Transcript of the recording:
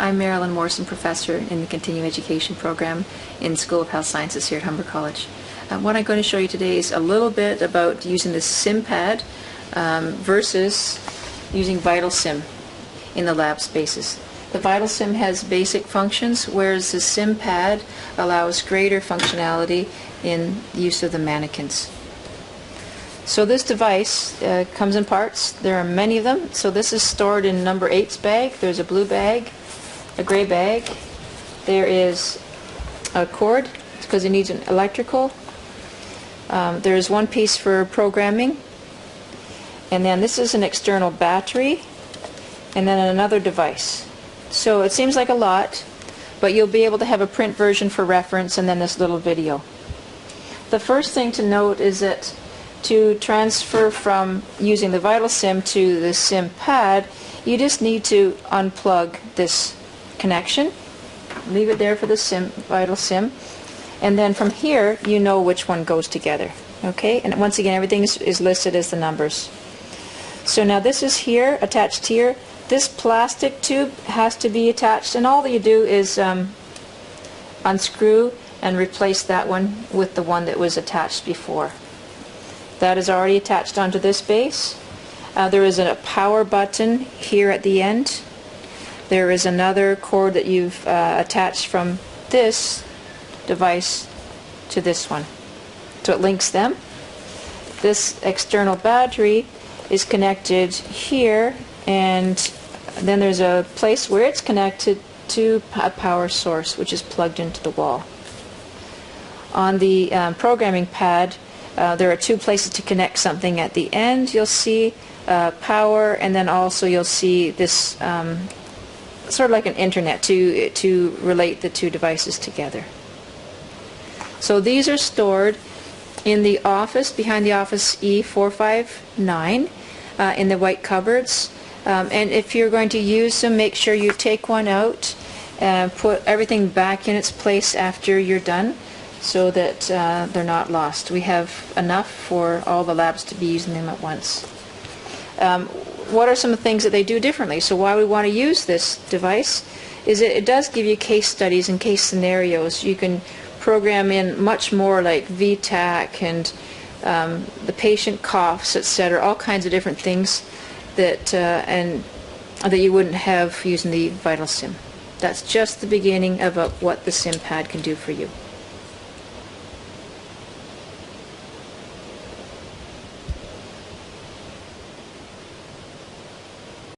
I'm Marilyn Morson, professor in the continuing education program in School of Health Sciences here at Humber College. What I'm going to show you today is a little bit about using the SimPad versus using VitalSim in the lab spaces. The VitalSim has basic functions, whereas the SimPad allows greater functionality in the use of the mannequins. So this device comes in parts. There are many of them. So this is stored in number 8's bag. There's a blue bag, a gray bag. There is a cord because it needs an electrical. There is one piece for programming. And then this is an external battery. And then another device. So it seems like a lot, but you'll be able to have a print version for reference and then this little video. The first thing to note is that to transfer from using the VitalSim to the SimPad, you just need to unplug this connection, leave it there for the VitalSim, and then from here you know which one goes together. Okay, and once again everything is listed as the numbers. So now this is here, attached here. This plastic tube has to be attached, and all that you do is unscrew and replace that one with the one that was attached before. That is already attached onto this base. There is a power button here at the end. There is another cord that you've attached from this device to this one. So it links them. This external battery is connected here, and then there's a place where it's connected to a power source which is plugged into the wall. On the programming pad, there are two places to connect something. At the end you'll see power, and then also you'll see this sort of like an internet to relate the two devices together. So these are stored in the office, behind the office E459, in the white cupboards. And if you're going to use them, make sure you take one out and put everything back in its place after you're done, so that they're not lost. We have enough for all the labs to be using them at once. What are some of the things that they do differently? So why we want to use this device is it does give you case studies and case scenarios. You can program in much more like VTAC and the patient coughs, etc., all kinds of different things that that you wouldn't have using the VitalSim. That's just the beginning of what the SimPad can do for you.